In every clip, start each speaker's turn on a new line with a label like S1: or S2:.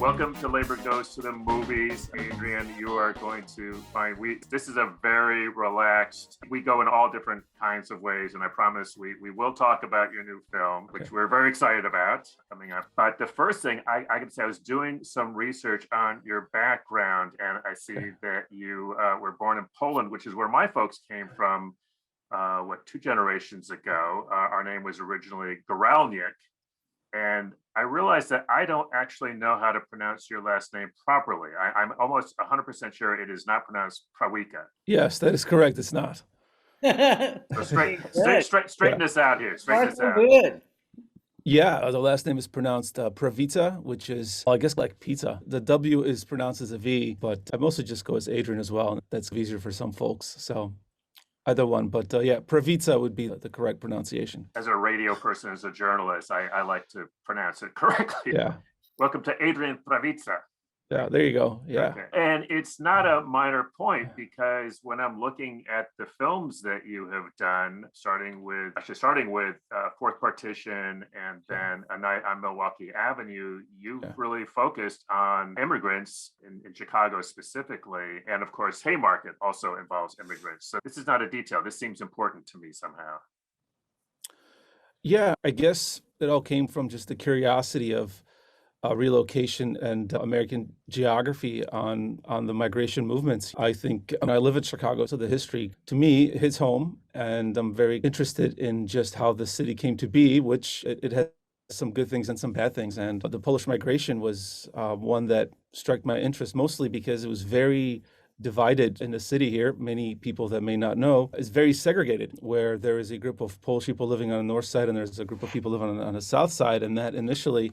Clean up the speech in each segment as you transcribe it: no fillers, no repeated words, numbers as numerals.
S1: Welcome to Labor Goes to the Movies. Adrian, you are going to find this is a very relaxed, we go in all different kinds of ways, and I promise we will talk about your new film, which we're very excited about coming up. But the first thing I can say, I was doing some research on your background, and I see that you were born in Poland, which is where my folks came from, 2 generations ago. Our name was originally Goralnik. And I realized that I don't actually know how to pronounce your last name properly. I'm almost 100% sure it is not pronounced Prawica.
S2: Yes, that is correct. It's not.
S1: So straighten this out here. Straighten this out.
S3: Good.
S2: Yeah, the last name is pronounced Prawica, which is, I guess, like pizza. The W is pronounced as a V, but I mostly just go as Adrian as well. That's easier for some folks. So either one, but yeah, Prawica would be the correct pronunciation.
S1: As a radio person, as a journalist, I like to pronounce it correctly.
S2: Yeah.
S1: Welcome to Adrian Prawica.
S2: Yeah, there you go. Yeah.
S1: Okay. And it's not a minor point, because when I'm looking at the films that you have done, starting with Fourth Partition and then A Night on Milwaukee Avenue, you've really focused on immigrants in Chicago specifically. And of course, Haymarket also involves immigrants. So this is not a detail. This seems important to me somehow.
S2: Yeah, I guess it all came from just the curiosity of relocation and American geography on the migration movements. I think, and I live in Chicago, so the history to me hits home, and I'm very interested in just how the city came to be, which it has some good things and some bad things. And the Polish migration was one that struck my interest, mostly because it was very divided in the city here. Many people that may not know, is very segregated, where there is a group of Polish people living on the north side and there's a group of people living on the south side. And that initially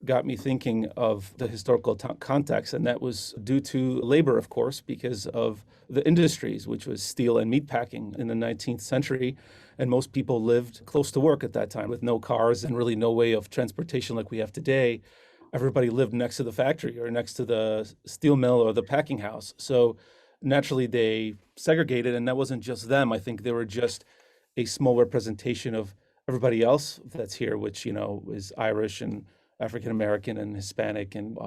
S2: got me thinking of the historical context, and that was due to labor, of course, because of the industries, which was steel and meatpacking in the 19th century, and most people lived close to work at that time with no cars and really no way of transportation like we have today. Everybody lived next to the factory or next to the steel mill or the packing house. So naturally they segregated, and that wasn't just them. I think they were just a small representation of everybody else that's here, which, is Irish and African-American and Hispanic and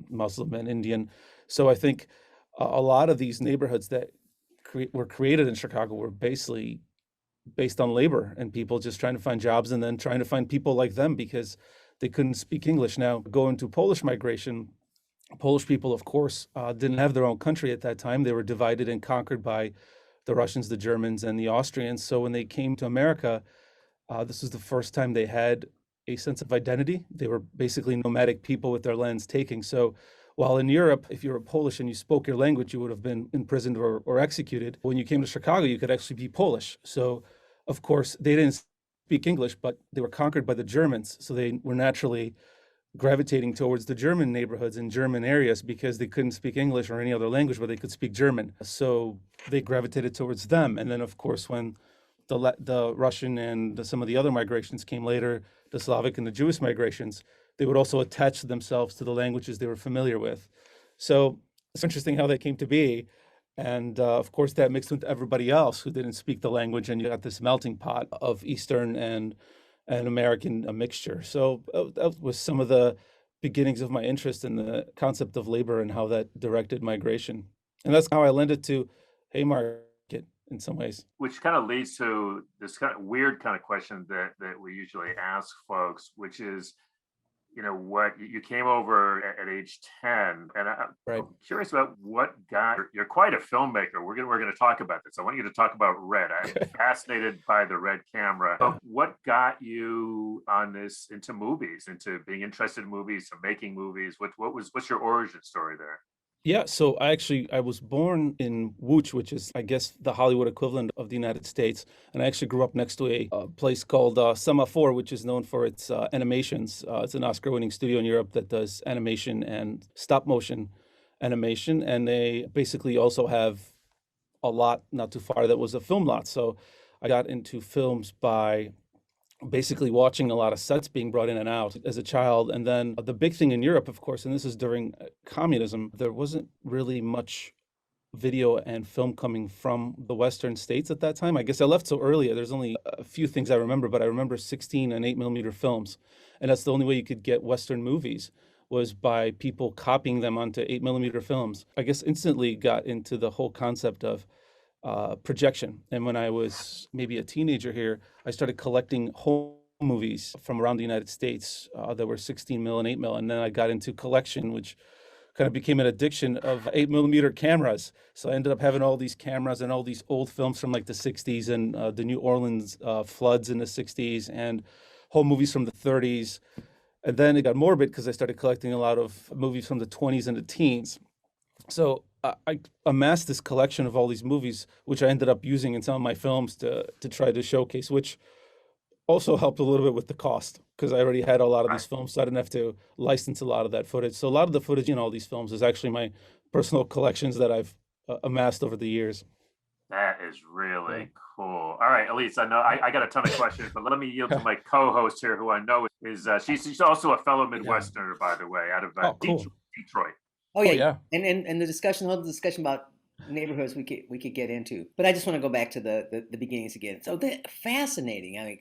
S2: Muslim and Indian. So I think a lot of these neighborhoods that were created in Chicago were basically based on labor and people just trying to find jobs and then trying to find people like them because they couldn't speak English. Now, going to Polish migration, Polish people, of course, didn't have their own country at that time. They were divided and conquered by the Russians, the Germans, and the Austrians. So when they came to America, this was the first time they had a sense of identity. They were basically nomadic people with their lands taken. So while in Europe, if you were Polish and you spoke your language, you would have been imprisoned or executed. When you came to Chicago, you could actually be Polish. So of course, they didn't speak English, but they were conquered by the Germans. So they were naturally gravitating towards the German neighborhoods and German areas because they couldn't speak English or any other language, but they could speak German. So they gravitated towards them. And then of course, when the Russian and some of the other migrations came later, the Slavic and the Jewish migrations, they would also attach themselves to the languages they were familiar with. So it's interesting how that came to be. And of course, that mixed with everybody else who didn't speak the language, and you got this melting pot of Eastern and American mixture. So that was some of the beginnings of my interest in the concept of labor and how that directed migration. And that's how I landed to Haymarket in some ways.
S1: Which kind of leads to this kind of weird kind of question that we usually ask folks, which is, what you came over at age 10, and I'm curious about what got you're quite a filmmaker. We're going to talk about this. I want you to talk about Red. I'm fascinated by the Red camera. But what got you on this into movies, into being interested in movies, to making movies? What's your origin story there?
S2: Yeah, so I was born in Łódź, which is, I guess, the Hollywood equivalent of the United States. And I actually grew up next to a place called Semafor, which is known for its animations. It's an Oscar-winning studio in Europe that does animation and stop-motion animation. And they basically also have a lot not too far that was a film lot. So I got into films by basically watching a lot of sets being brought in and out as a child. And then the big thing in Europe, of course, and this is during communism, there wasn't really much video and film coming from the Western states at that time. I guess I left so early. There's only a few things I remember, but I remember 16 and 8 millimeter films. And that's the only way you could get Western movies was by people copying them onto 8 millimeter films. I guess instantly got into the whole concept of projection. And when I was maybe a teenager here, I started collecting home movies from around the United States that were 16 mil and 8 mil. And then I got into collection, which kind of became an addiction of 8 millimeter cameras. So I ended up having all these cameras and all these old films from like the 60s and the New Orleans floods in the 60s and home movies from the 30s. And then it got morbid because I started collecting a lot of movies from the 20s and the teens. So I amassed this collection of all these movies, which I ended up using in some of my films to try to showcase, which also helped a little bit with the cost because I already had a lot of these films, so I didn't have to license a lot of that footage. So a lot of the footage in all these films is actually my personal collections that I've amassed over the years.
S1: That is really cool. All right, Elise, I know I got a ton of questions, but let me yield to my co-host here, who I know is she's also a fellow Midwesterner, by the way, out of
S2: cool.
S1: Detroit.
S3: Oh yeah,
S2: yeah.
S3: And the discussion, whole discussion about neighborhoods we could get into, but I just want to go back to the beginnings again. So fascinating. I mean,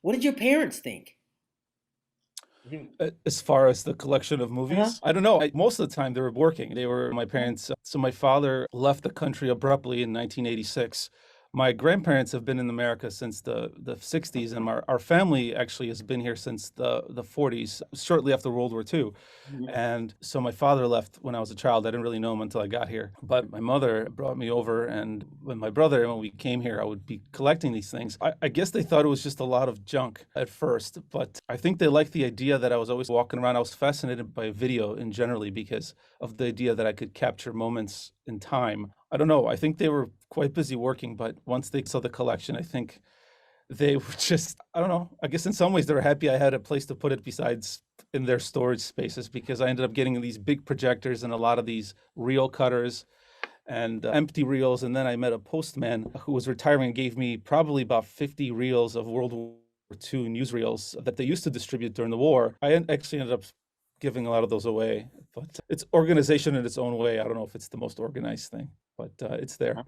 S3: what did your parents think?
S2: As far as the collection of movies, I don't know. Most of the time they were working. They were my parents. So my father left the country abruptly in 1986. My grandparents have been in America since the 60s, and our family actually has been here since the 40s, shortly after World War II. And so my father left when I was a child. I didn't really know him until I got here. But my mother brought me over, and when my brother, when we came here, I would be collecting these things. I guess they thought it was just a lot of junk at first, but I think they liked the idea that I was always walking around. I was fascinated by video in generally because of the idea that I could capture moments in time. I don't know. I think they were quite busy working, but once they saw the collection, I think they were just, I don't know. I guess in some ways they were happy I had a place to put it besides in their storage spaces because I ended up getting these big projectors and a lot of these reel cutters and empty reels. And then I met a postman who was retiring and gave me probably about 50 reels of World War II newsreels that they used to distribute during the war. I actually ended up giving a lot of those away, but it's organization in its own way. I don't know if it's the most organized thing, but it's there.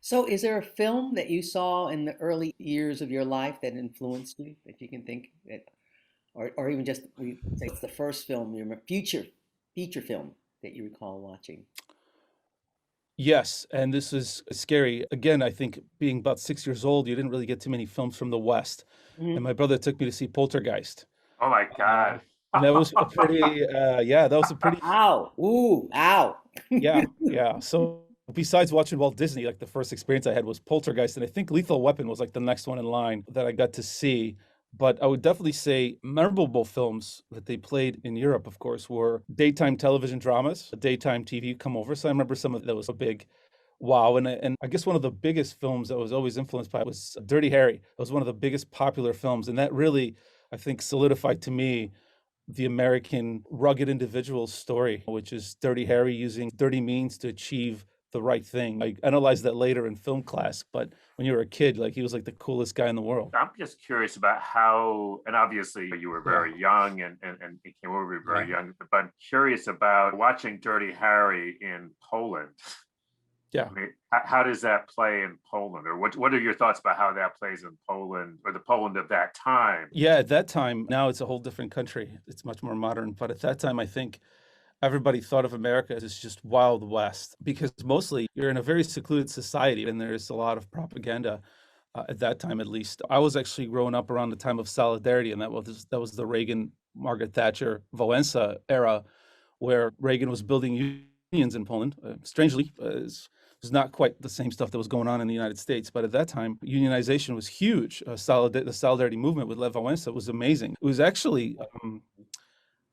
S3: So is there a film that you saw in the early years of your life that influenced you that you can think that, or even just we say it's the first film, your feature film that you recall watching?
S2: Yes, and this is scary. Again, I think being about 6 years old, you didn't really get too many films from the West. And my brother took me to see Poltergeist.
S1: Oh my God.
S2: And that was a pretty, that was a pretty,
S3: Ow! Ooh! Ow!
S2: yeah. So besides watching Walt Disney, like the first experience I had was Poltergeist, and I think Lethal Weapon was like the next one in line that I got to see. But I would definitely say memorable films that they played in Europe, of course, were daytime television dramas, daytime TV come over. So I remember some of that was a big wow. And I guess one of the biggest films that was always influenced by was Dirty Harry. It was one of the biggest popular films. And that really, I think, solidified to me the American rugged individual story, which is Dirty Harry using dirty means to achieve the right thing. I analyzed that later in film class, but when you were a kid, like he was like the coolest guy in the world.
S1: I'm just curious about how, and obviously you were very young and it came over very young, but I'm curious about watching Dirty Harry in Poland.
S2: Yeah.
S1: I mean, how does that play in Poland? Or what are your thoughts about how that plays in Poland or the Poland of that time?
S2: Yeah, at that time, now it's a whole different country. It's much more modern. But at that time, I think everybody thought of America as just Wild West because mostly you're in a very secluded society and there's a lot of propaganda at that time, at least. I was actually growing up around the time of Solidarity, and that was the Reagan, Margaret Thatcher, Wałęsa era, where Reagan was building unions in Poland. Strangely, it was not quite the same stuff that was going on in the United States, but at that time, unionization was huge. The Solidarity movement with Lech Wałęsa was amazing. It was actually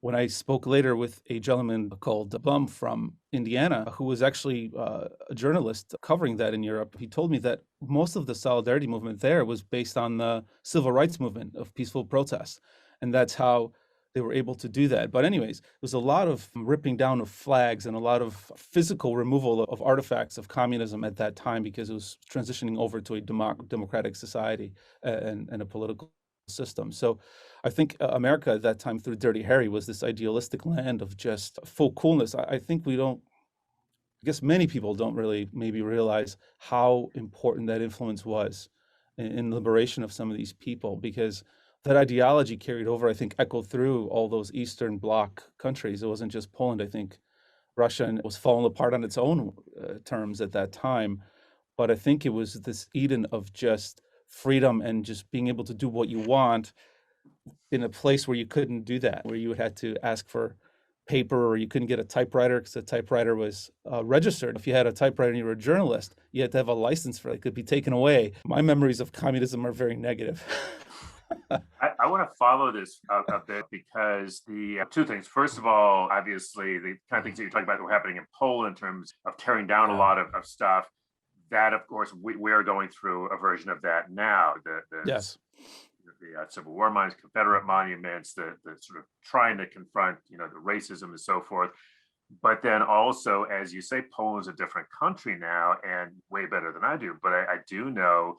S2: when I spoke later with a gentleman called Blum from Indiana, who was actually a journalist covering that in Europe, he told me that most of the Solidarity movement there was based on the civil rights movement of peaceful protest. And that's how they were able to do that. But anyways, there was a lot of ripping down of flags and a lot of physical removal of artifacts of communism at that time because it was transitioning over to a democratic society and a political system. So I think America at that time through Dirty Harry was this idealistic land of just full coolness. I think we don't, I guess many people don't really maybe realize how important that influence was in liberation of some of these people, because that ideology carried over, I think, echoed through all those Eastern Bloc countries. It wasn't just Poland. I think Russia was falling apart on its own terms at that time. But I think it was this Eden of just freedom and just being able to do what you want in a place where you couldn't do that, where you had to ask for paper or you couldn't get a typewriter because the typewriter was registered. If you had a typewriter and you were a journalist, you had to have a license for it. It could be taken away. My memories of communism are very negative.
S1: I want to follow this a bit because the two things. First of all, obviously, the kind of things that you're talking about that were happening in Poland in terms of tearing down a lot of stuff. That, of course, we are going through a version of that now.
S2: Yes.
S1: The Civil War monuments, Confederate monuments, the sort of trying to confront, the racism and so forth. But then also, as you say, Poland's a different country now and way better than I do. But I do know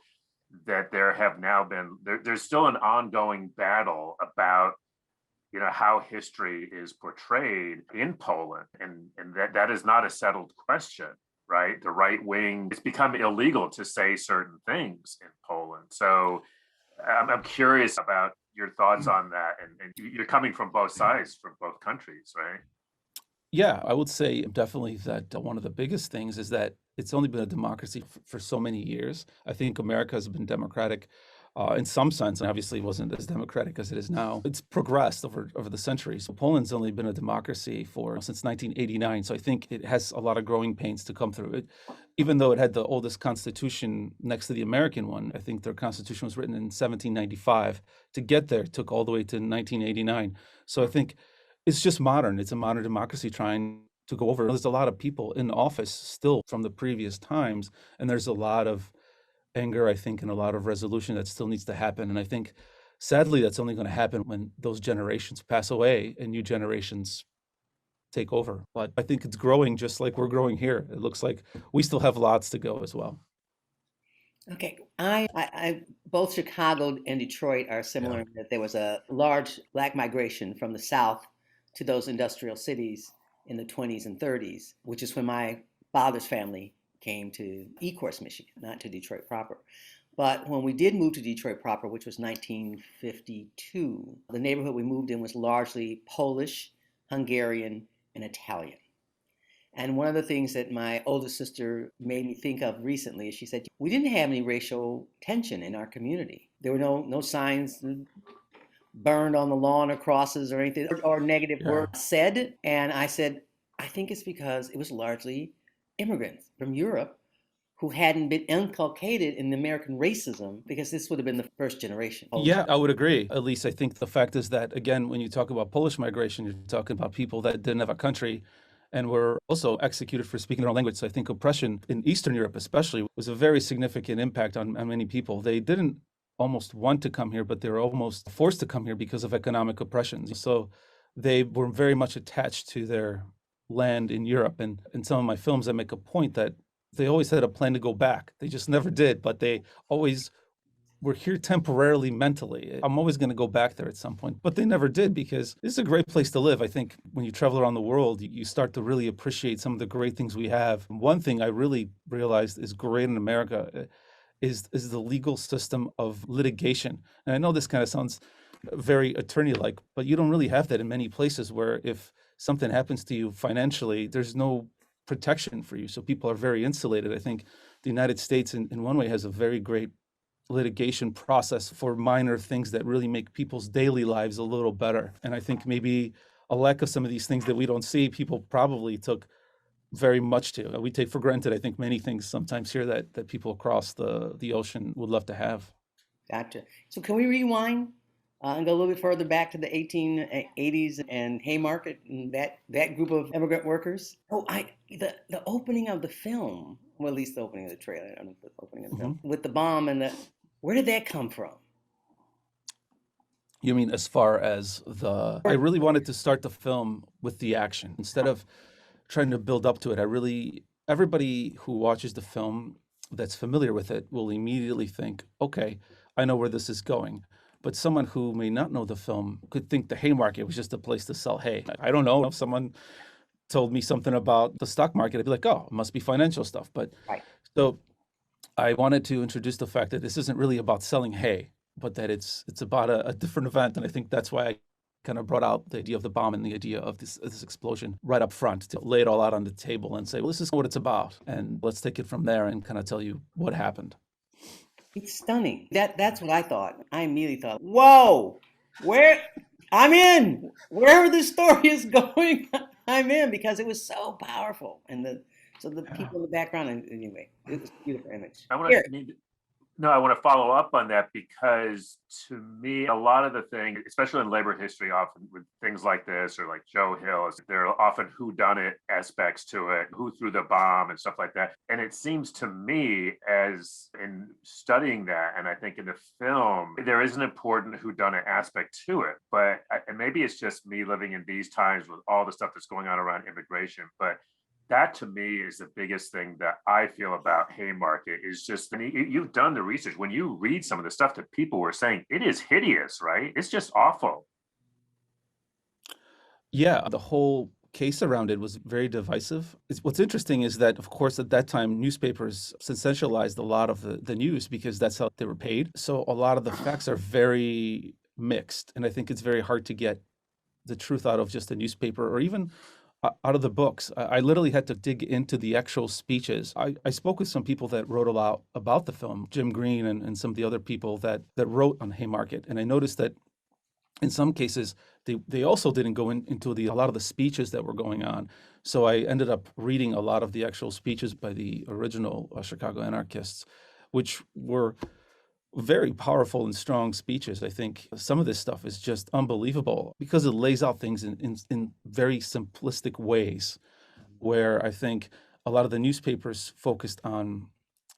S1: that there have now been, there's still an ongoing battle about, how history is portrayed in Poland. And that is not a settled question, right? The right wing, it's become illegal to say certain things in Poland. So I'm curious about your thoughts on that. And you're coming from both sides, from both countries, right?
S2: Yeah, I would say definitely that one of the biggest things is that it's only been a democracy for so many years. I think America has been democratic in some sense, and obviously wasn't as democratic as it is now. It's progressed over the centuries. So Poland's only been a democracy since 1989. So I think it has a lot of growing pains to come through. Even though it had the oldest constitution next to the American one, I think their constitution was written in 1795. To get there, it took all the way to 1989. So I think it's just modern. It's a modern democracy trying to go over. There's a lot of people in office still from the previous times, and there's a lot of anger, I think, and a lot of resolution that still needs to happen. And I think, sadly, that's only going to happen when those generations pass away and new generations take over. But I think it's growing just like we're growing here. It looks like we still have lots to go as well.
S3: Okay, I both Chicago and Detroit are similar in that there was a large Black migration from the South to those industrial cities in the 20s and 30s, which is when my father's family came to Ecorse, Michigan, not to Detroit proper. But when we did move to Detroit proper, which was 1952, the neighborhood we moved in was largely Polish, Hungarian, and Italian. And one of the things that my oldest sister made me think of recently is she said, we didn't have any racial tension in our community. There were no signs burned on the lawn or crosses or anything, or negative words said. And I said, I think it's because it was largely immigrants from Europe who hadn't been inculcated in American racism, because this would have been the first generation.
S2: Yeah, I would agree. At least I think the fact is that, again, when you talk about Polish migration, you're talking about people that didn't have a country and were also executed for speaking their own language. So I think oppression in Eastern Europe especially was a very significant impact on many people. They didn't almost want to come here, but they were almost forced to come here because of economic oppressions. So they were very much attached to their land in Europe. And in some of my films, I make a point that they always had a plan to go back. They just never did, but they always were here temporarily mentally. I'm always going to go back there at some point, but they never did, because it's a great place to live. I think when you travel around the world, you start to really appreciate some of the great things we have. One thing I really realized is great in America is the legal system of litigation. And I know this kind of sounds very attorney-like, but you don't really have that in many places, where if something happens to you financially, there's no protection for you. So people are very insulated. I think the United States in one way has a very great litigation process for minor things that really make people's daily lives a little better. And I think maybe a lack of some of these things that we don't see, people probably took very much to. We take for granted, I think, many things sometimes here that people across the ocean would love to have.
S3: Gotcha. So can we rewind and go a little bit further back to the 1880s and Haymarket and that group of immigrant workers? Oh, the opening of the film, well, at least the opening of the trailer, I don't know, the opening of the film, with the bomb and where did that come from?
S2: You mean as far as I really wanted to start the film with the action instead of trying to build up to it. Everybody who watches the film that's familiar with it will immediately think, okay, I know where this is going. But someone who may not know the film could think the Haymarket was just a place to sell hay. I don't know if someone told me something about the stock market, I'd be like, oh, it must be financial stuff. But
S3: Right.
S2: so I wanted to introduce the fact that this isn't really about selling hay, but that it's about a different event. And I think that's why I kind of brought out the idea of the bomb and the idea of this explosion right up front, to lay it all out on the table and say, well, this is what it's about. And let's take it from there and kind of tell you what happened.
S3: It's stunning. That's what I thought. I immediately thought, whoa, where I'm in. Wherever this story is going, I'm in, because it was so powerful. And the
S2: Yeah.
S3: people in the background, and anyway, it was a beautiful image.
S1: I want I want to follow up on that, because to me, a lot of the things, especially in labor history, often with things like this, or like Joe Hill, there are often whodunit aspects to it, who threw the bomb and stuff like that. And it seems to me, as in studying that, and I think in the film, there is an important whodunit aspect to it. But and maybe it's just me living in these times with all the stuff that's going on around immigration, but that to me is the biggest thing that I feel about Haymarket, is just, and you've done the research. When you read some of the stuff that people were saying, it is hideous, right? It's just awful.
S2: Yeah, the whole case around it was very divisive. What's interesting is that, of course, at that time, newspapers sensationalized a lot of the news because that's how they were paid. So a lot of the facts are very mixed. And I think it's very hard to get the truth out of just a newspaper, or even out of the books. I literally had to dig into the actual speeches. I spoke with some people that wrote a lot about the film, Jim Green and some of the other people that wrote on Haymarket. And I noticed that in some cases, they also didn't go into a lot of the speeches that were going on. So I ended up reading a lot of the actual speeches by the original Chicago Anarchists, which were very powerful and strong speeches. I think some of this stuff is just unbelievable because it lays out things in very simplistic ways, where I think a lot of the newspapers focused on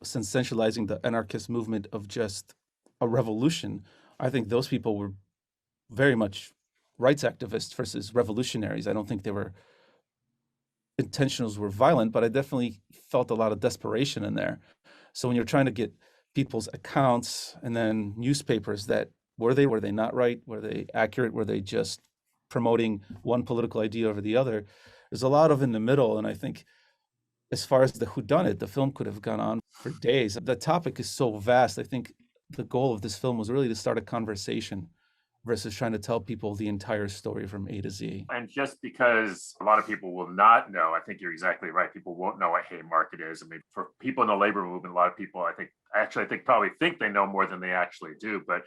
S2: sensationalizing the anarchist movement of just a revolution. I think those people were very much rights activists versus revolutionaries. I don't think they were intentionals were violent, but I definitely felt a lot of desperation in there. So when you're trying to get people's accounts and then newspapers, that were they not right? Were they accurate? Were they just promoting one political idea over the other? There's a lot of in the middle. And I think as far as the whodunit, the film could have gone on for days. The topic is so vast. I think the goal of this film was really to start a conversation versus trying to tell people the entire story from A to Z.
S1: And just because a lot of people will not know, I think you're exactly right. People won't know what Haymarket is. I mean, for people in the labor movement, a lot of people, I think probably think they know more than they actually do. But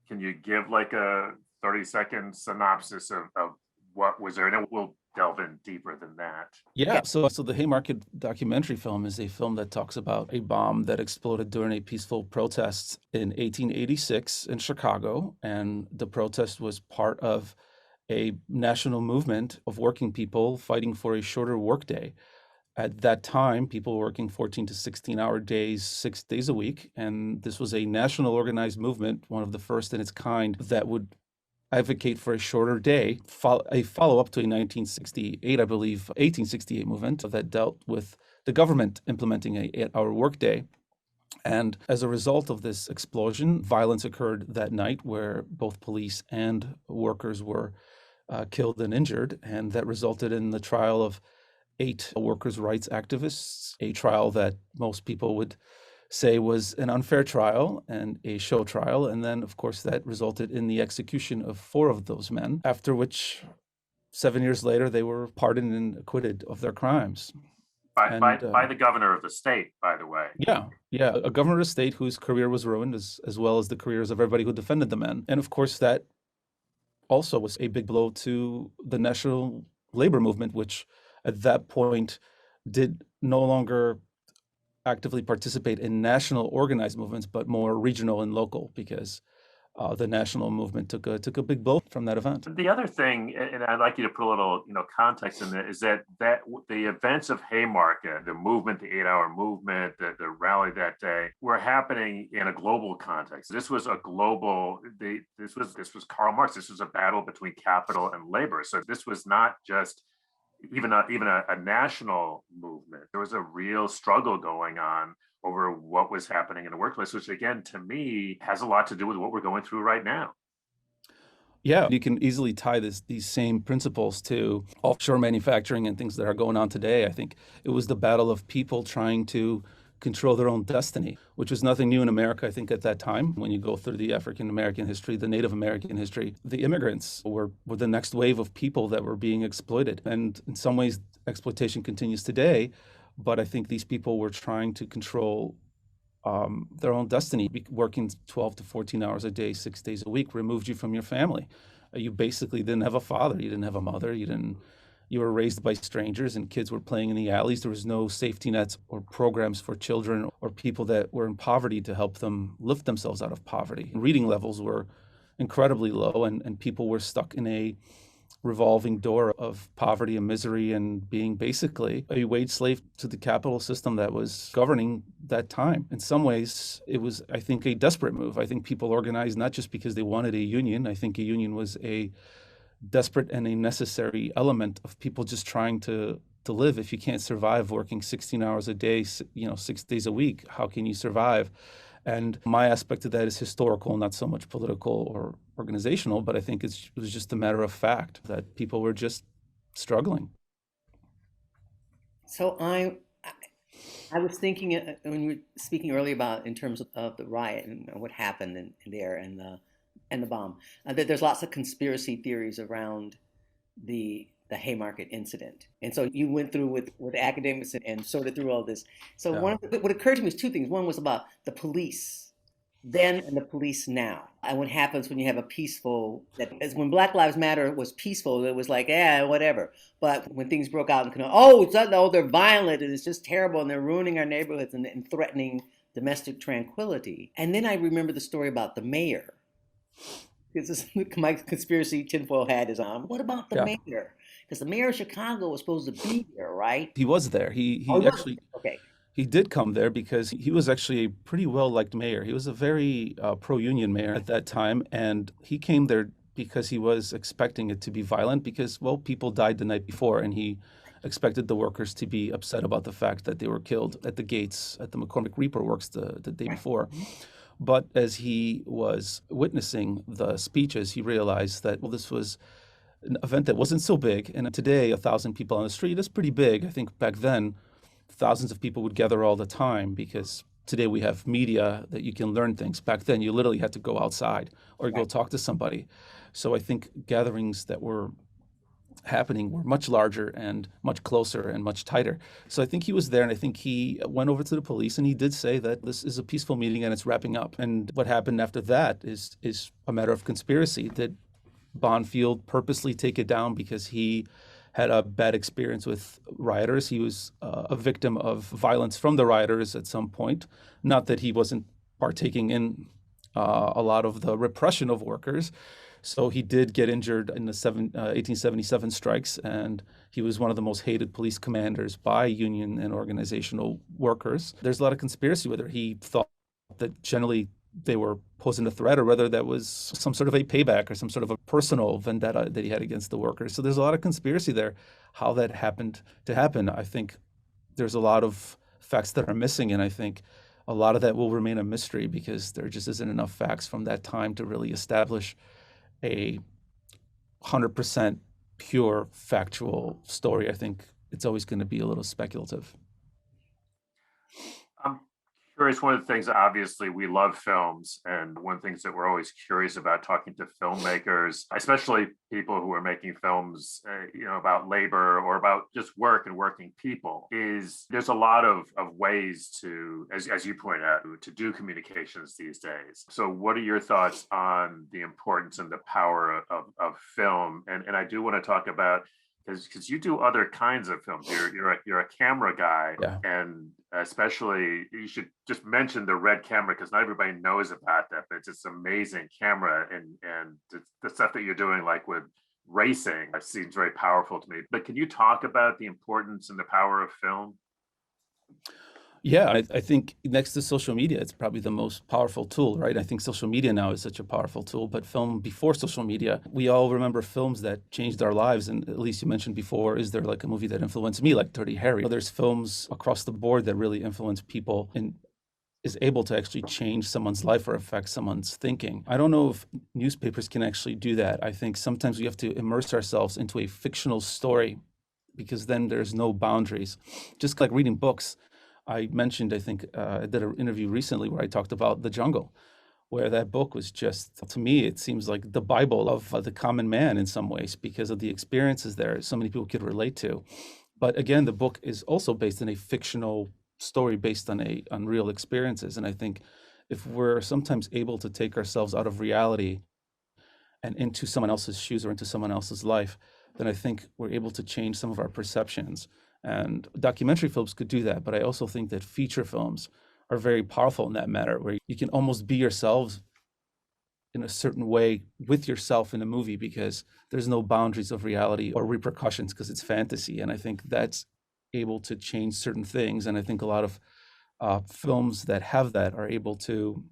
S1: can you give like a 30-second synopsis of what was there? And then we'll delve in deeper than that.
S2: Yeah, so the Haymarket documentary film is a film that talks about a bomb that exploded during a peaceful protest in 1886 in Chicago, and the protest was part of a national movement of working people fighting for a shorter workday. At that time, people were working 14 to 16-hour days, 6 days a week, and this was a national organized movement, one of the first in its kind, that would advocate for a shorter day, a follow-up to a 1968, I believe, 1868 movement that dealt with the government implementing a 8-hour workday. And as a result of this explosion, violence occurred that night where both police and workers were killed and injured. And that resulted in the trial of 8 workers' rights activists, a trial that most people would say was an unfair trial and a show trial. And then, of course, that resulted in the execution of 4 of those men, after which 7 years later, they were pardoned and acquitted of their crimes.
S1: By the governor of the state, by the way.
S2: Yeah, a governor of the state whose career was ruined, as well as the careers of everybody who defended the men. And of course, that also was a big blow to the national labor movement, which at that point did no longer actively participate in national organized movements, but more regional and local, because the national movement took a big blow from that event.
S1: The other thing, and I'd like you to put a little context in it, is that the events of Haymarket, the movement, the 8-hour movement, the rally that day, were happening in a global context. This was a global. This was Karl Marx. This was a battle between capital and labor. So this was not just even a national movement. There was a real struggle going on over what was happening in the workplace, which again, to me, has a lot to do with what we're going through right now.
S2: Yeah, you can easily tie these same principles to offshore manufacturing and things that are going on today. I think it was the battle of people trying to control their own destiny, which was nothing new in America, I think, at that time. When you go through the African American history, the Native American history, the immigrants were the next wave of people that were being exploited. And in some ways, exploitation continues today. But I think these people were trying to control their own destiny. Working 12 to 14 hours a day, 6 days a week, removed you from your family. You basically didn't have a father. You didn't have a mother. You were raised by strangers, and kids were playing in the alleys. There was no safety nets or programs for children or people that were in poverty to help them lift themselves out of poverty. Reading levels were incredibly low, and people were stuck in a revolving door of poverty and misery and being basically a wage slave to the capital system that was governing that time. In some ways, it was, I think, a desperate move. I think people organized not just because they wanted a union. I think a union was a desperate and a necessary element of people just trying to live. If you can't survive working 16 hours a day, 6 days a week, how can you survive? And my aspect of that is historical, not so much political or organizational, but I think it was just a matter of fact that people were just struggling.
S3: So I was thinking when you were speaking earlier about in terms of the riot and what happened in there and the bomb, that there's lots of conspiracy theories around the Haymarket incident. And so you went through with academics and sorted through all this. So
S2: Yeah.
S3: what occurred to me is two things. One was about the police then and the police now. And what happens when you have a peaceful, that as when Black Lives Matter was peaceful, it was like, yeah, whatever. But when things broke out and they're violent and it's just terrible and they're ruining our neighborhoods and threatening domestic tranquility. And then I remember the story about the mayor. Because my conspiracy tinfoil hat is on. What about the
S2: Yeah.
S3: mayor? Because the mayor of Chicago was supposed to be there, right?
S2: He was there.
S3: Oh,
S2: He actually
S3: okay.
S2: he did come there because he was actually a pretty well-liked mayor. He was a very pro-union mayor at that time, and he came there because he was expecting it to be violent because, well, people died the night before, and he expected the workers to be upset about the fact that they were killed at the gates at the McCormick Reaper Works the day before. But as he was witnessing the speeches, he realized that, well, this was an event that wasn't so big. And today, 1,000 people on the street is pretty big. I think back then, thousands of people would gather all the time because today we have media that you can learn things. Back then, you literally had to go outside or go talk to somebody. So I think gatherings that were happening were much larger and much closer and much tighter. So I think he was there, and I think he went over to the police and he did say that this is a peaceful meeting and it's wrapping up. And what happened after that is a matter of conspiracy. Did Bonfield purposely take it down because he had a bad experience with rioters? He was a victim of violence from the rioters at some point. Not that he wasn't partaking in a lot of the repression of workers. So he did get injured in the 1877 strikes, and he was one of the most hated police commanders by union and organizational workers. There's a lot of conspiracy whether he thought that generally they were posing a threat or whether that was some sort of a payback or some sort of a personal vendetta that he had against the workers. So there's a lot of conspiracy there. How that happened to happen, I think there's a lot of facts that are missing, and I think a lot of that will remain a mystery because there just isn't enough facts from that time to really establish a 100% pure factual story. I think it's always going to be a little speculative.
S1: I'm curious, one of the things, obviously, we love films, and one of the things that we're always curious about talking to filmmakers, especially people who are making films, about labor or about just work and working people, is there's a lot of ways to, as you point out, to do communications these days. So what are your thoughts on the importance and the power of film? And I do want to talk about, because you do other kinds of films. You're a camera guy,
S2: Yeah.
S1: and especially you should just mention the red camera because not everybody knows about that. But it's this amazing camera, and the stuff that you're doing, like with racing, seems very powerful to me. But can you talk about the importance and the power of film?
S2: Yeah, I think next to social media, it's probably the most powerful tool, right? I think social media now is such a powerful tool, but film before social media, we all remember films that changed our lives. And at least you mentioned before, is there like a movie that influenced me, like Dirty Harry? There's films across the board that really influence people in is able to actually change someone's life or affect someone's thinking. I don't know if newspapers can actually do that. I think sometimes we have to immerse ourselves into a fictional story because then there's no boundaries. Just like reading books, I mentioned, I think I did an interview recently where I talked about The Jungle, where that book was just, to me, it seems like the Bible of the common man in some ways because of the experiences there so many people could relate to. But again, the book is also based in a fictional story based on real experiences. And I think if we're sometimes able to take ourselves out of reality and into someone else's shoes or into someone else's life, then I think we're able to change some of our perceptions. And documentary films could do that, but I also think that feature films are very powerful in that matter, where you can almost be yourselves in a certain way with yourself in a movie because there's no boundaries of reality or repercussions because it's fantasy. And I think that's able to change certain things. And I think a lot of films that have that are able to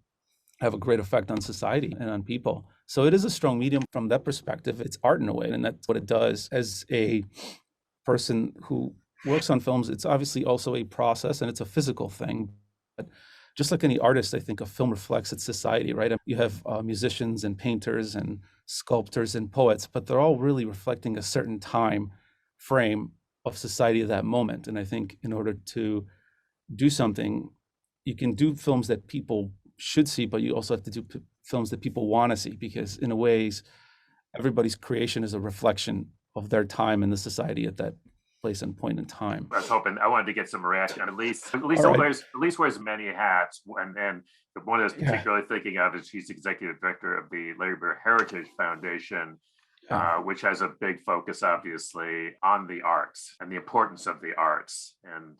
S2: have a great effect on society and on people. So it is a strong medium from that perspective. It's art in a way, and that's what it does. As a person who works on films, it's obviously also a process and it's a physical thing. But just like any artist, I think a film reflects its society, right? You have musicians and painters and sculptors and poets, but they're all really reflecting a certain time frame of society at that moment. And I think in order to do something, you can do films that people should see, but you also have to do films that people want to see, because in a ways, everybody's creation is a reflection of their time in the society at that place and point in time.
S1: I was hoping, I wanted to get some reaction. Elise
S2: right.
S1: wears many hats, and the one I was particularly thinking of is she's executive director of the Labor Heritage Foundation, which has a big focus, obviously, on the arts and the importance of the arts. And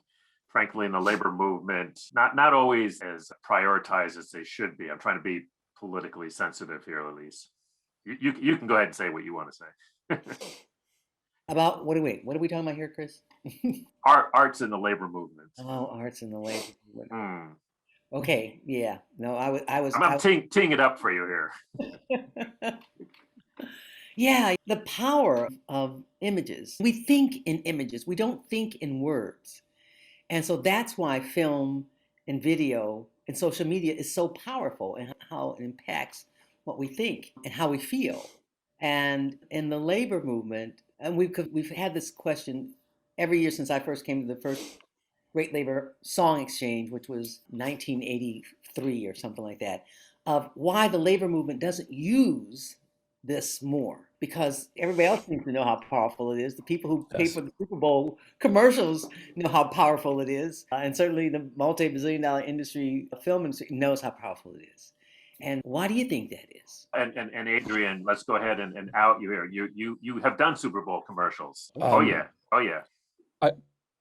S1: frankly, in the labor movement, not always as prioritized as they should be. I'm trying to be politically sensitive here, Elise. You can go ahead and say what you want to say.
S3: About what are we talking about here, Chris?
S1: Arts in the labor movement.
S3: Oh, arts in the labor movement.
S1: Mm.
S3: Okay, yeah. No,
S1: I'm teeing it up for you here.
S3: Yeah, the power of images. We think in images. We don't think in words. And so that's why film and video and social media is so powerful and how it impacts what we think and how we feel. And in the labor movement, and we've had this question every year since I first came to the first Great Labor Song Exchange, which was 1983 or something like that, of why the labor movement doesn't use this more, because everybody else seems to know how powerful it is. The people who pay for the Super Bowl commercials know how powerful it is. And certainly the multi-billion dollar industry, film industry, knows how powerful it is. And why do you think that is?
S1: And Adrian, let's go ahead and out you here. You have done Super Bowl commercials. Oh yeah.
S2: I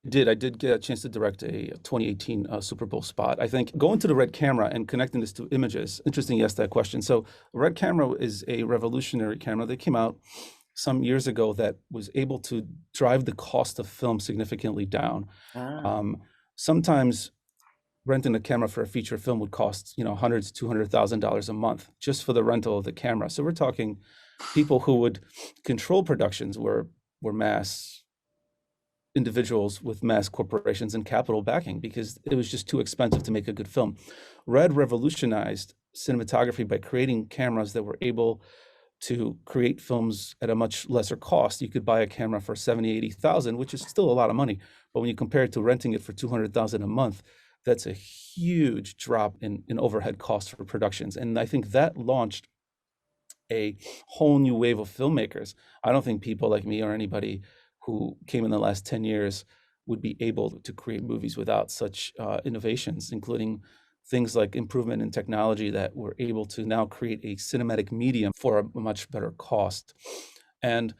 S2: did get a chance to direct a 2018 Super Bowl spot. I think going to the red camera and connecting this to images, interesting you asked that question. So red camera is a revolutionary camera that came out some years ago that was able to drive the cost of film significantly down. Sometimes renting a camera for a feature film would cost, hundreds to $200,000 a month just for the rental of the camera. So we're talking people who would control productions were mass individuals with mass corporations and capital backing because it was just too expensive to make a good film. Red revolutionized cinematography by creating cameras that were able to create films at a much lesser cost. You could buy a camera for $70,000, $80,000, which is still a lot of money. But when you compare it to renting it for $200,000 a month, that's a huge drop in overhead costs for productions. And I think that launched a whole new wave of filmmakers. I don't think people like me or anybody who came in the last 10 years would be able to create movies without such innovations, including things like improvement in technology that we're able to now create a cinematic medium for a much better cost. And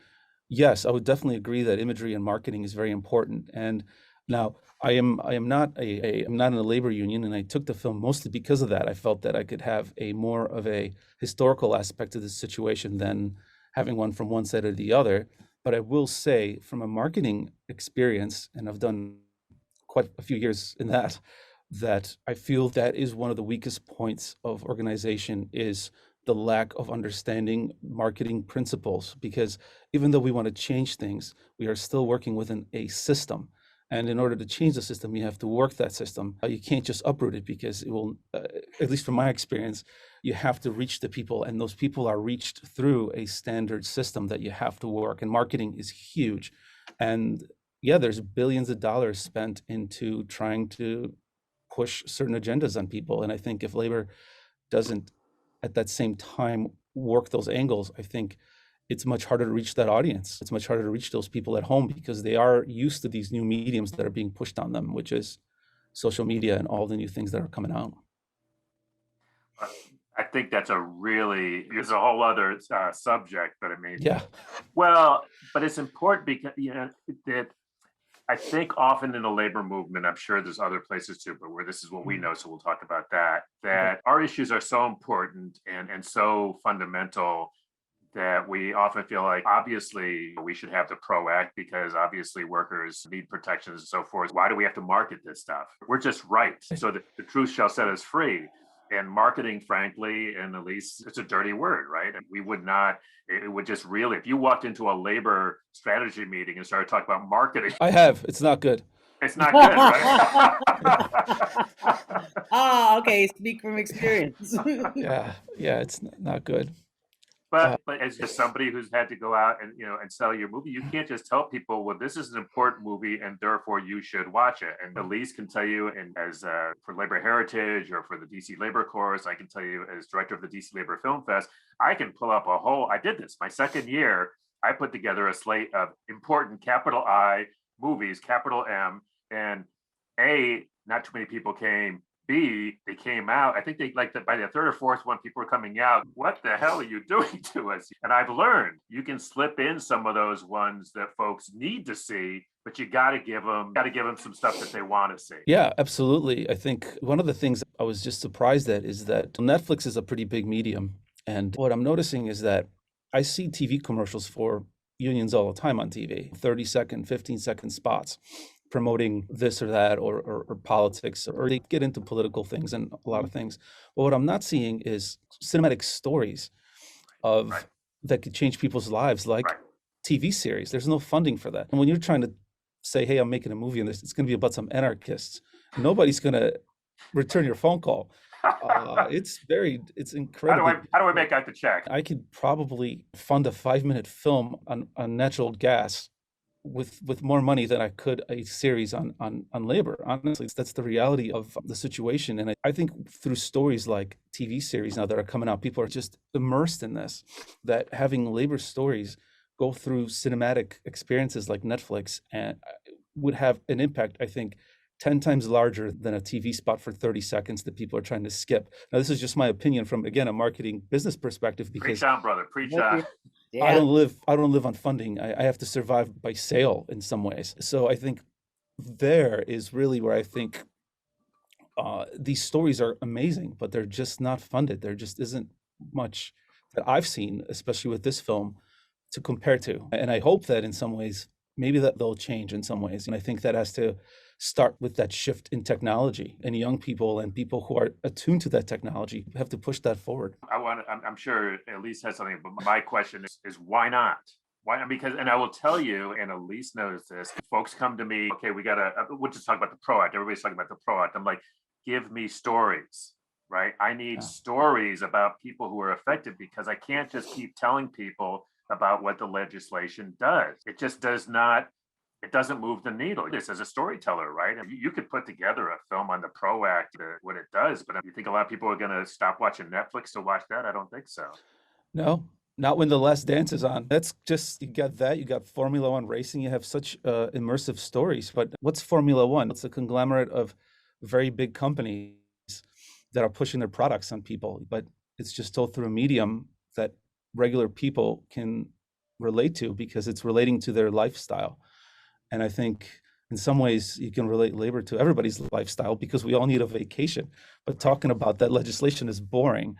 S2: yes, I would definitely agree that imagery and marketing is very important. And now I'm not in a labor union, and I took the film mostly because of that. I felt that I could have a more of a historical aspect to the situation than having one from one side or the other. But I will say, from a marketing experience, and I've done quite a few years in that I feel that is one of the weakest points of organization is the lack of understanding marketing principles. Because even though we want to change things, we are still working within a system. And in order to change the system, you have to work that system. You can't just uproot it because it will, at least from my experience, you have to reach the people, and those people are reached through a standard system that you have to work. And marketing is huge. And yeah, there's billions of dollars spent into trying to push certain agendas on people. And I think if labor doesn't at that same time work those angles, I think it's much harder to reach that audience. It's much harder to reach those people at home because they are used to these new mediums that are being pushed on them, which is social media and all the new things that are coming out.
S1: I think that's it's a whole other subject, but I mean,
S2: Yeah.
S1: well, but it's important because, that I think often in the labor movement, I'm sure there's other places too, but where this is what we know, so we'll talk about that our issues are so important and so fundamental that we often feel like, obviously, we should have the PRO Act because obviously workers need protections and so forth. Why do we have to market this stuff? We're just right. So that the truth shall set us free. And marketing, frankly, and Elise, it's a dirty word, right? And we would not, it would just really, if you walked into a labor strategy meeting and started talking about marketing.
S2: I have. It's not good.
S1: It's not good, right?
S3: Okay. Speak from experience.
S2: Yeah, it's not good.
S1: But as just somebody who's had to go out and and sell your movie, you can't just tell people, well, this is an important movie and therefore you should watch it. And Elise can tell you, and as for Labor Heritage or for the DC Labor Course, I can tell you as director of the DC Labor Film Fest, I can pull up I did this my second year. I put together a slate of important capital I movies, capital M, and A, not too many people came. B, they came out. I think by the third or fourth one, people were coming out. What the hell are you doing to us? And I've learned you can slip in some of those ones that folks need to see, but you got to give them some stuff that they want to see.
S2: Yeah, absolutely. I think one of the things I was just surprised at is that Netflix is a pretty big medium. And what I'm noticing is that I see TV commercials for unions all the time on TV, 30-second, 15-second spots, promoting this or that or politics, or they get into political things and a lot of things. But what I'm not seeing is cinematic stories that could change people's lives, like TV series. There's no funding for that. And when you're trying to say, hey, I'm making a movie and it's going to be about some anarchists, nobody's going to return your phone call. It's incredible.
S1: How do I make out the check?
S2: I could probably fund a 5-minute film on natural gas with more money than I could a series on labor. Honestly, that's the reality of the situation. And I think through stories like TV series now that are coming out, people are just immersed in this, that having labor stories go through cinematic experiences like Netflix and would have an impact, I think, 10 times larger than a TV spot for 30 seconds that people are trying to skip. Now, this is just my opinion from, again, a marketing business perspective, because
S1: preach on, brother, preach on.
S3: Yeah.
S2: I don't live on funding. I have to survive by sale in some ways. So I think there is really where I think these stories are amazing, but they're just not funded. There just isn't much that I've seen, especially with this film, to compare to. And I hope that in some ways, maybe that they'll change in some ways. And I think that has to start with that shift in technology, and young people and people who are attuned to that technology have to push that forward.
S1: I'm sure Elise has something, but my question is why not? Why not? Because, and I will tell you, and Elise knows this, folks come to me, okay, we'll just talk about the PRO Act. Everybody's talking about the PRO Act. I'm like, give me stories, right? I need stories about people who are affected, because I can't just keep telling people about what the legislation does. It just doesn't move the needle. This as a storyteller, right? And you could put together a film on the PRO Act, what it does, but you think a lot of people are going to stop watching Netflix to watch that? I don't think so.
S2: No, not when The Last Dance is on. That's just, you got Formula One racing, you have such immersive stories. But what's Formula One? It's a conglomerate of very big companies that are pushing their products on people, but it's just told through a medium that regular people can relate to because it's relating to their lifestyle. And I think in some ways you can relate labor to everybody's lifestyle because we all need a vacation. But talking about that legislation is boring.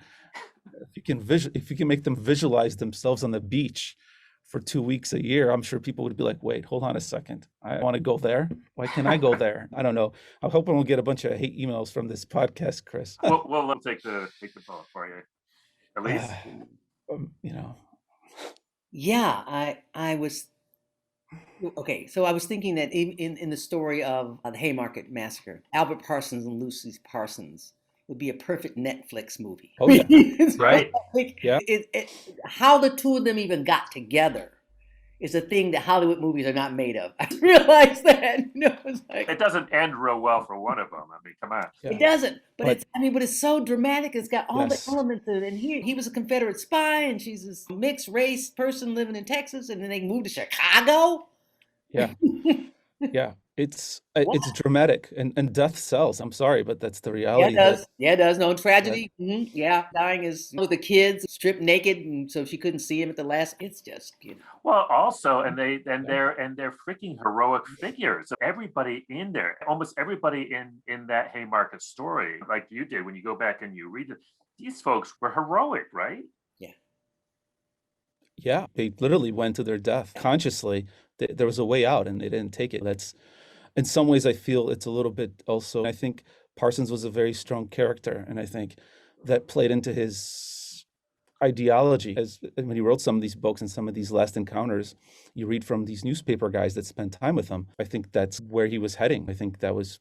S2: If you can make them visualize themselves on the beach for 2 weeks a year, I'm sure people would be like, wait, hold on a second. I want to go there. Why can't I go there? I don't know. I'm hoping we'll get a bunch of hate emails from this podcast, Chris.
S1: We'll take the bullet for you. Elise?
S3: Yeah, I was Okay, so I was thinking that in the story of the Haymarket massacre, Albert Parsons and Lucy Parsons would be a perfect Netflix movie.
S2: Oh yeah,
S3: It's
S2: yeah,
S1: Right?
S3: just like
S2: yeah,
S3: how the two of them even got together is a thing that Hollywood movies are not made of. I realized that. It's like
S1: It doesn't end real well for one of them. I mean, come on.
S3: it
S2: yeah.
S3: doesn't, but
S2: But
S3: it's so dramatic. It's got all the
S2: yes,
S3: elements of it. And he was a Confederate spy, and she's this mixed race person living in Texas, and then they moved to Chicago.
S2: yeah, yeah.
S3: What?
S2: It's dramatic and death sells. I'm sorry, but that's the
S3: Yeah, it
S2: reality
S3: does. Yeah, it does. No
S2: that
S3: tragedy. Yeah, dying is with the kids stripped naked, and so she couldn't see him at the last. It's just,
S1: Well, also, and
S2: yeah,
S1: they're freaking heroic figures. Everybody in there, almost everybody in that Haymarket story, like you did when you go back and you read it, these folks were heroic, right?
S3: yeah.
S2: yeah. They literally went to their death consciously. There was a way out, and they didn't take it. That's in some ways I feel it's a little bit also. I think Parsons was a very strong character, and I think that played into his ideology as when he wrote some of these books and some of these last encounters you read from these newspaper guys that spent time with him. I think that's where he was heading. I think that was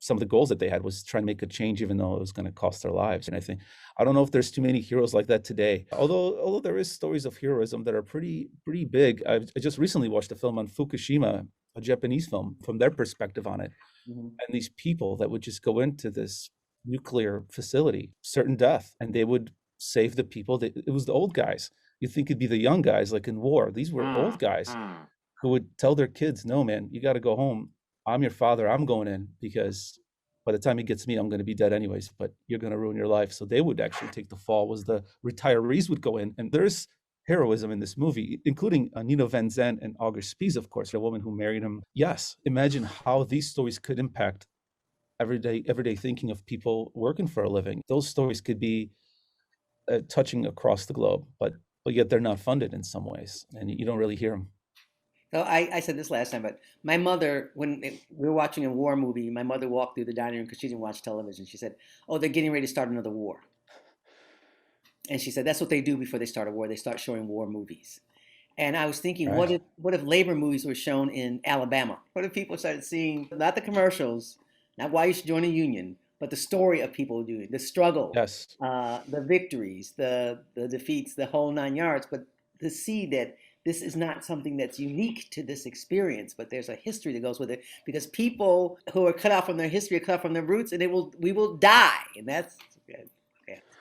S2: some of the goals that they had was trying to make a change even though it was going to cost their lives. And I think I don't know if there's too many heroes like that today, although there is stories of heroism that are pretty big. I just recently watched a film on Fukushima, a Japanese film, from their perspective on it,
S3: Mhm.
S2: and these people that would just go into this nuclear facility, certain death, and they would save the people. It was the old guys. You think it'd be the young guys like in war. These were old
S1: Hmm.
S2: guys
S1: Hmm.
S2: who would tell their kids, no, man, you got to go home. I'm your father. I'm going in because by the time he gets me, I'm going to be dead anyways, but you're going to ruin your life. So they would actually take the fall, was the retirees would go in. And there's heroism in this movie, including Nino Van Zandt and August Spies, of course, the woman who married him. Yes, imagine how these stories could impact everyday thinking of people working for a living. Those stories could be touching across the globe, but yet they're not funded in some ways, and you don't really hear them.
S3: So I said this last time, but my mother, we were watching a war movie, my mother walked through the dining room because she didn't watch television. She said, "Oh, they're getting ready to start another war." And she said, "That's what they do before they start a war. They start showing war movies." And I was thinking,
S2: Right.
S3: what if labor movies were shown in Alabama? What if people started seeing not the commercials, not why you should join a union, but the story of people doing the struggle,
S2: Yes.
S3: the victories, the defeats, the whole 9 yards. But to see that this is not something that's unique to this experience, but there's a history that goes with it. Because people who are cut off from their history are cut off from their roots, and we will die. And that's okay.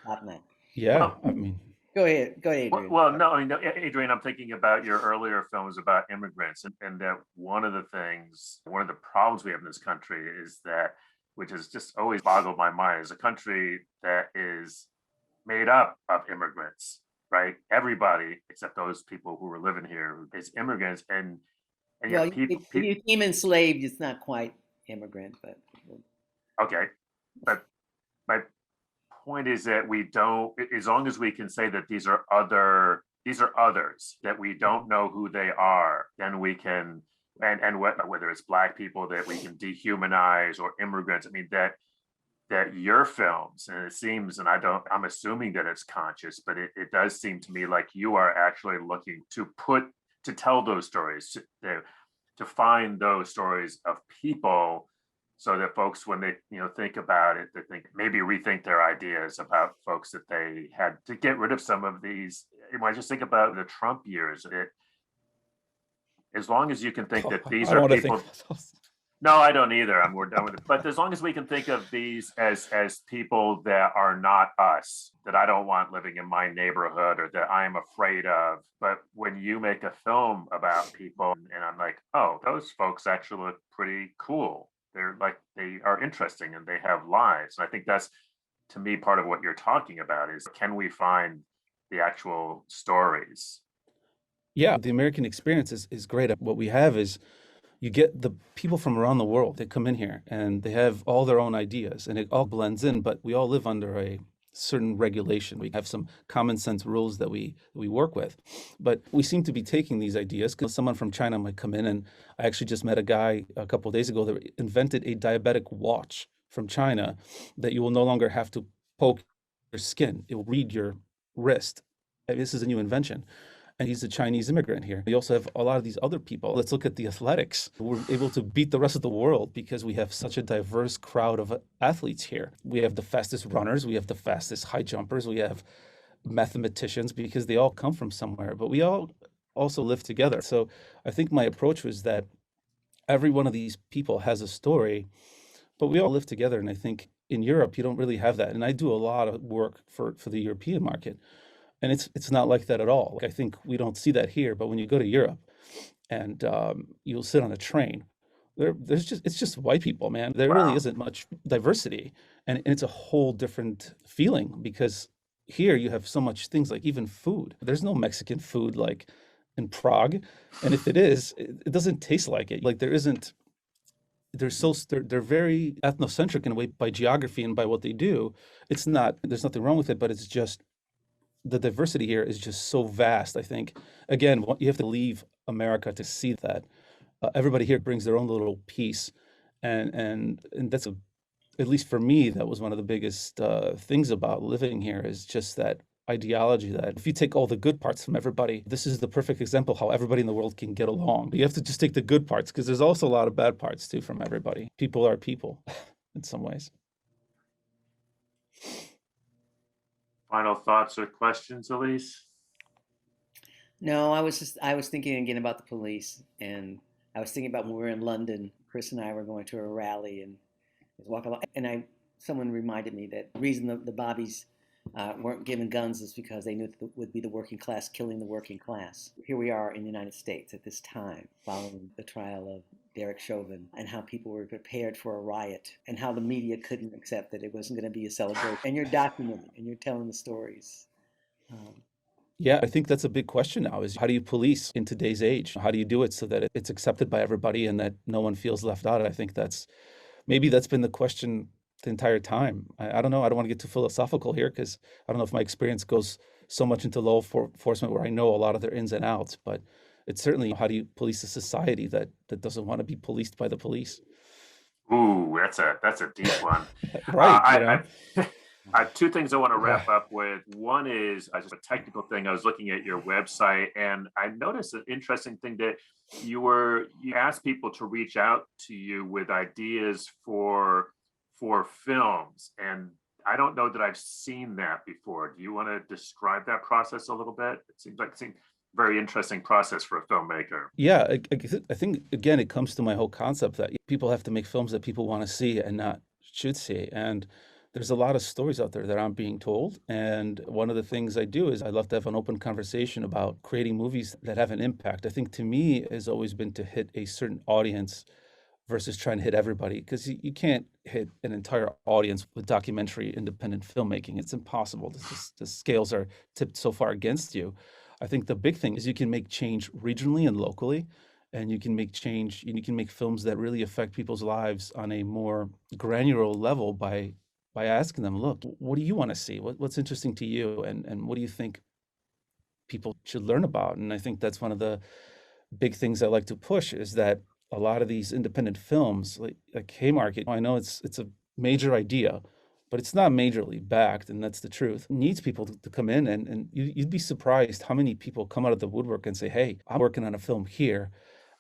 S3: Stop that.
S2: Yeah.
S1: Well,
S2: I mean,
S3: Go ahead,
S1: well,
S3: Adrian.
S1: well, no, I mean, no, Adrian, I'm thinking about your earlier films about immigrants, and that one of the things, one of the problems we have in this country is that, which has just always boggled my mind, is a country that is made up of immigrants, right? Everybody except those people who were living here is immigrants, and
S3: Well,
S1: yet people,
S3: if you came enslaved, it's not quite immigrant, but
S1: okay, but my point is that we don't, as long as we can say that these are others, that we don't know who they are, then we can, and whether it's black people that we can dehumanize or immigrants. I mean that your films, and it seems, and I'm assuming that it's conscious, but it does seem to me like you are actually looking to tell those stories, to find those stories of people, so that folks, when they think about it, they think maybe rethink their ideas about folks that they had to get rid of some of these. When I just think about the Trump years, as long as you can think that
S2: I
S1: these
S2: don't
S1: are
S2: want to think
S1: people.
S2: about those.
S1: No, I don't either. We're done with it. But as long as we can think of these as people that are not us, that I don't want living in my neighborhood or that I'm afraid of. But when you make a film about people, and I'm like, oh, those folks actually look pretty cool. They are interesting and they have lives. And I think that's, to me, part of what you're talking about is, can we find the actual stories?
S2: Yeah, the American experience is great. What we have is you get the people from around the world. They come in here and they have all their own ideas and it all blends in, but we all live under a certain regulation. We have some common sense rules that we work with. But we seem to be taking these ideas because someone from China might come in, and I actually just met a guy a couple of days ago that invented a diabetic watch from China that you will no longer have to poke your skin. It will read your wrist. This is a new invention. and he's a Chinese immigrant here. We also have a lot of these other people. Let's look at the athletics. We're able to beat the rest of the world because we have such a diverse crowd of athletes here. We have the fastest runners, we have the fastest high jumpers, we have mathematicians, because they all come from somewhere, but we all also live together. So I think my approach was that every one of these people has a story, but we all live together. And I think in Europe, you don't really have that. And I do a lot of work for the European market. And it's not like that at all. Like, I think we don't see that here, but when you go to Europe and you'll sit on a train, it's just white people, man. There really
S1: Wow.
S2: isn't much diversity, and it's a whole different feeling, because here you have so much things, like even food. There's no Mexican food like in Prague, and if it is, it doesn't taste like it. Like, there isn't. They're very ethnocentric in a way, by geography and by what they do. It's not. There's nothing wrong with it, but it's just the diversity here is just so vast. I think, again, you have to leave America to see that. Everybody here brings their own little piece, and that's at least for me, that was one of the biggest things about living here, is just that ideology that if you take all the good parts from everybody, this is the perfect example how everybody in the world can get along. You have to just take the good parts, because there's also a lot of bad parts too from everybody. People are people in some ways.
S1: Final thoughts or questions, Elise?
S3: No, I was thinking again about the police, and I was thinking about when we were in London. Chris and I were going to a rally, and was walking along, and someone reminded me that the reason the Bobbies weren't given guns is because they knew it would be the working class killing the working class. Here we are in the United States at this time, following the trial of Derek Chauvin, and how people were prepared for a riot, and how the media couldn't accept that it wasn't going to be a celebration. And you're documenting and you're telling the stories. Um,
S2: Yeah, I think that's a big question now, is how do you police in today's age? How do you do it so that it's accepted by everybody and that no one feels left out? I think that's been the question the entire time. I don't know. I don't want to get too philosophical here, because I don't know if my experience goes so much into law enforcement where I know a lot of their ins and outs, but it's certainly, how do you police a society that doesn't want to be policed by the police?
S1: Ooh, that's a deep one.
S2: Right,
S1: I have two things I want to wrap up with. One is just a technical thing. I was looking at your website, and I noticed an interesting thing that you asked people to reach out to you with ideas for films, and I don't know that I've seen that before. Do you want to describe that process a little bit? It seems a very interesting process for a filmmaker.
S2: Yeah, I think, again, it comes to my whole concept that people have to make films that people want to see and not should see. And there's a lot of stories out there that aren't being told. And one of the things I do is I love to have an open conversation about creating movies that have an impact. I think, to me, has always been to hit a certain audience versus trying to hit everybody, because you can't hit an entire audience with documentary independent filmmaking. It's impossible. The scales are tipped so far against you. I think the big thing is you can make change regionally and locally, and you can make change, and you can make films that really affect people's lives on a more granular level by asking them, look, what do you want to see? What's interesting to you? And what do you think people should learn about? And I think that's one of the big things I like to push, is that a lot of these independent films, like Haymarket, I know it's a major idea, but it's not majorly backed, and that's the truth. It needs people to come in, and you'd be surprised how many people come out of the woodwork and say, hey, I'm working on a film here.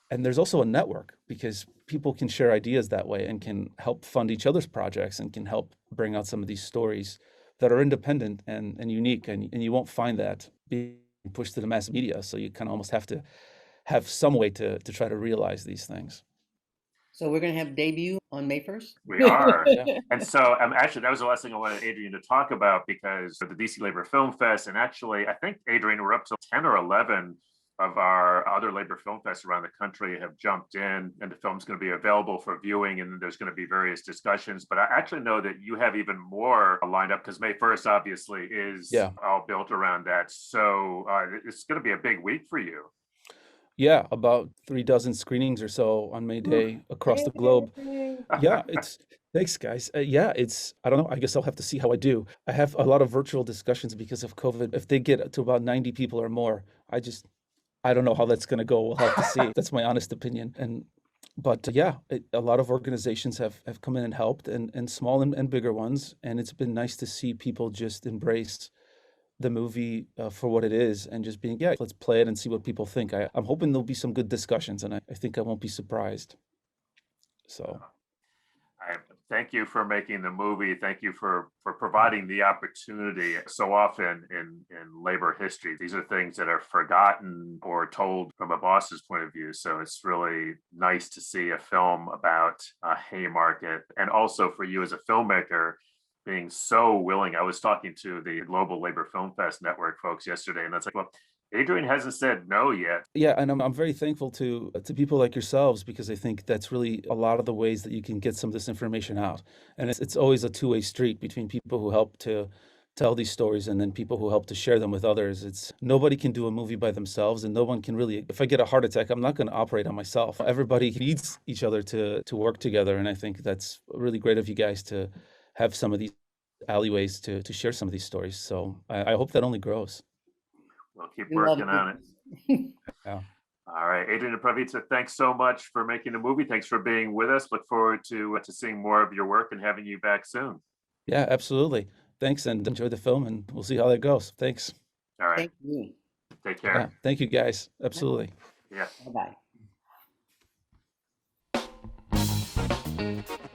S2: And there's also a network, because people can share ideas that way and can help fund each other's projects and can help bring out some of these stories that are independent and unique. And you won't find that being pushed to the mass media. So you kind of almost have to have some way to try to realize these things.
S3: so we're going to have debut on May 1st.
S1: We are.
S2: Yeah.
S1: And so actually, that was the last thing I wanted Adrian to talk about, because of the DC Labor Film Fest. And actually, I think, Adrian, we're up to 10 or 11 of our other labor film fests around the country have jumped in, and the film's going to be available for viewing, and then there's going to be various discussions. But I actually know that you have even more lined up, because May 1st obviously is all built around that. So it's going to be a big week for you.
S2: Yeah, about 36 screenings or so on May Day across the globe. Yeah, thanks, guys. I don't know. I guess I'll have to see how I do. I have a lot of virtual discussions because of COVID. If they get to about 90 people or more, I don't know how that's going to go. We'll have to see. That's my honest opinion. But a lot of organizations have come in and helped, and small and bigger ones. And it's been nice to see people just embrace the movie for what it is and just being, yeah, let's play it and see what people think. I'm hoping there'll be some good discussions, and I think I won't be surprised. So.
S1: I thank you for making the movie. Thank you for providing the opportunity. So often in labor history, these are things that are forgotten or told from a boss's point of view. So it's really nice to see a film about Haymarket, and also for you as a filmmaker being so willing. I was talking to the Global Labor Film Fest Network folks yesterday, and that's like, well, Adrian hasn't said no yet.
S2: Yeah, and I'm very thankful to people like yourselves, because I think that's really a lot of the ways that you can get some of this information out. And it's always a two-way street between people who help to tell these stories and then people who help to share them with others. It's nobody can do a movie by themselves, and no one can really. If I get a heart attack, I'm not going to operate on myself. Everybody needs each other to work together, and I think that's really great of you guys to have some of these alleyways to share some of these stories. So I hope that only grows.
S1: We'll keep
S3: We love
S1: working on it.
S2: Yeah.
S1: All right, Adrian Prawica, thanks so much for making the movie. Thanks for being with us. Look forward to seeing more of your work and having you back soon.
S2: Yeah, absolutely. Thanks, and enjoy the film, and we'll see how that goes. Thanks.
S1: All right,
S3: Thank you.
S1: take
S2: Yeah,
S1: care.
S2: thank you, guys. Absolutely.
S1: Yeah.
S3: Bye-bye.